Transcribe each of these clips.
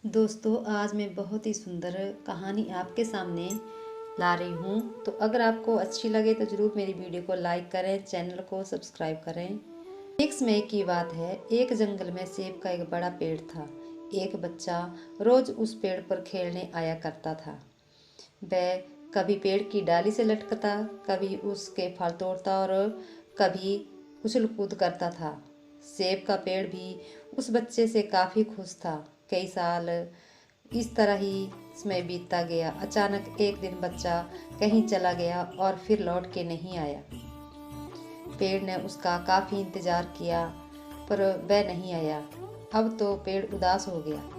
दोस्तों, आज मैं बहुत ही सुंदर कहानी आपके सामने ला रही हूँ। तो अगर आपको अच्छी लगे तो ज़रूर मेरी वीडियो को लाइक करें, चैनल को सब्सक्राइब करें। एक समय की बात है, एक जंगल में सेब का एक बड़ा पेड़ था। एक बच्चा रोज़ उस पेड़ पर खेलने आया करता था। वह कभी पेड़ की डाली से लटकता, कभी उसके फल तोड़ता और कभी उछल कूद करता था। सेब का पेड़ भी उस बच्चे से काफ़ी खुश था। कई साल इस तरह ही समय बीतता गया। अचानक एक दिन बच्चा कहीं चला गया और फिर लौट के नहीं आया। पेड़ ने उसका काफ़ी इंतज़ार किया पर वह नहीं आया। अब तो पेड़ उदास हो गया।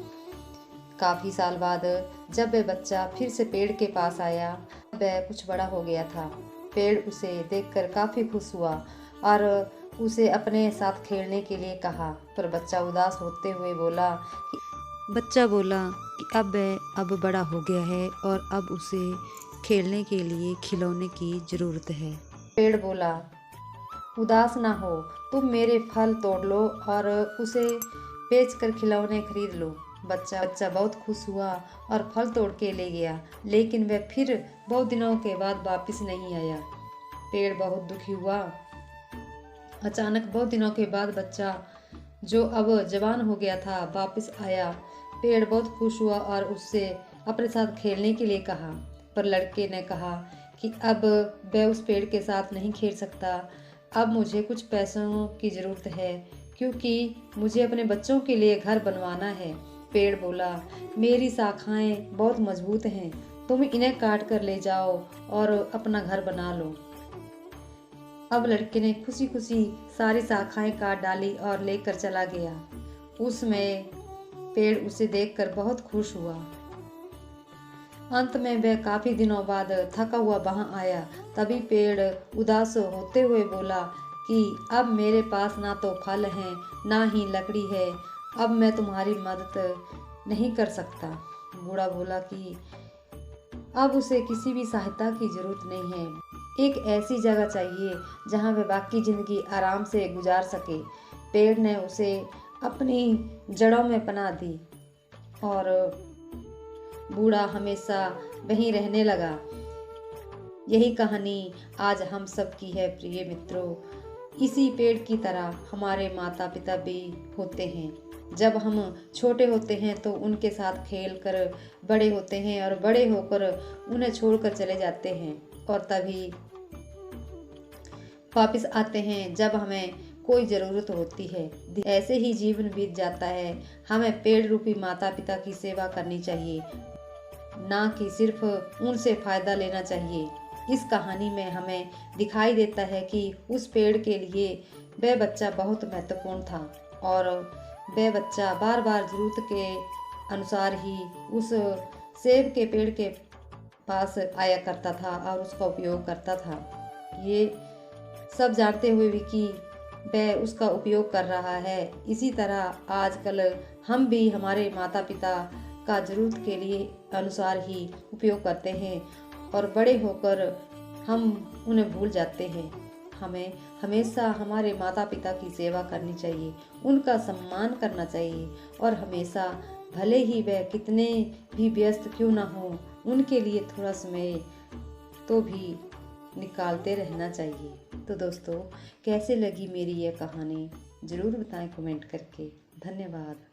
काफ़ी साल बाद जब वह बच्चा फिर से पेड़ के पास आया, वह कुछ बड़ा हो गया था। पेड़ उसे देखकर काफ़ी खुश हुआ और उसे अपने साथ खेलने के लिए कहा, पर बच्चा उदास होते हुए बोला कि अब बड़ा हो गया है और अब उसे खेलने के लिए खिलौने की ज़रूरत है। पेड़ बोला, उदास ना हो, तुम मेरे फल तोड़ लो और उसे बेचकर खिलौने खरीद लो। बच्चा बहुत खुश हुआ और फल तोड़ के ले गया, लेकिन वह फिर बहुत दिनों के बाद वापस नहीं आया। पेड़ बहुत दुखी हुआ। अचानक बहुत दिनों के बाद बच्चा, जो अब जवान हो गया था, वापस आया। पेड़ बहुत खुश हुआ और उससे अपने साथ खेलने के लिए कहा, पर लड़के ने कहा कि अब वह उस पेड़ के साथ नहीं खेल सकता। अब मुझे कुछ पैसों की ज़रूरत है, क्योंकि मुझे अपने बच्चों के लिए घर बनवाना है। पेड़ बोला, मेरी शाखाएं बहुत मजबूत हैं, तुम इन्हें काट कर ले जाओ और अपना घर बना लो। अब लड़के ने खुशी खुशी सारी शाखाएं काट डाली और लेकर चला गया। उसमें पेड़ उसे देखकर बहुत खुश हुआ। अंत में वह काफी दिनों बाद थका हुआ वहां आया। तभी पेड़ उदास होते हुए बोला कि अब मेरे पास ना तो फल हैं, ना ही लकड़ी है। अब मैं तुम्हारी मदद नहीं कर सकता। बूढ़ा बोला कि अब उसे किसी भी सहायता की जरूरत नहीं है। एक ऐसी जगह चाहिए जहां वह बाकी जिंदगी आराम से गुजार सके। पेड़ ने उसे अपनी जड़ों में पनाह दी और बूढ़ा हमेशा वहीं रहने लगा। यही कहानी आज हम सब की है प्रिय मित्रों। इसी पेड़ की तरह हमारे माता पिता भी होते हैं। जब हम छोटे होते हैं तो उनके साथ खेल कर बड़े होते हैं और बड़े होकर उन्हें छोड़कर चले जाते हैं, और तभी वापस आते हैं जब हमें कोई ज़रूरत होती है। ऐसे ही जीवन बीत जाता है। हमें पेड़ रूपी माता पिता की सेवा करनी चाहिए, ना कि सिर्फ उनसे फ़ायदा लेना चाहिए। इस कहानी में हमें दिखाई देता है कि उस पेड़ के लिए वह बच्चा बहुत महत्वपूर्ण था, और वह बच्चा बार बार ज़रूरत के अनुसार ही उस सेब के पेड़ के पास आया करता था और उसका उपयोग करता था। ये सब जानते हुए भी कि वह उसका उपयोग कर रहा है। इसी तरह आजकल हम भी हमारे माता पिता का ज़रूरत के लिए अनुसार ही उपयोग करते हैं, और बड़े होकर हम उन्हें भूल जाते हैं। हमें हमेशा हमारे माता पिता की सेवा करनी चाहिए, उनका सम्मान करना चाहिए, और हमेशा भले ही वह कितने भी व्यस्त क्यों ना हो, उनके लिए थोड़ा समय तो भी निकालते रहना चाहिए। तो दोस्तों, कैसे लगी मेरी यह कहानी ज़रूर बताएं कमेंट करके। धन्यवाद।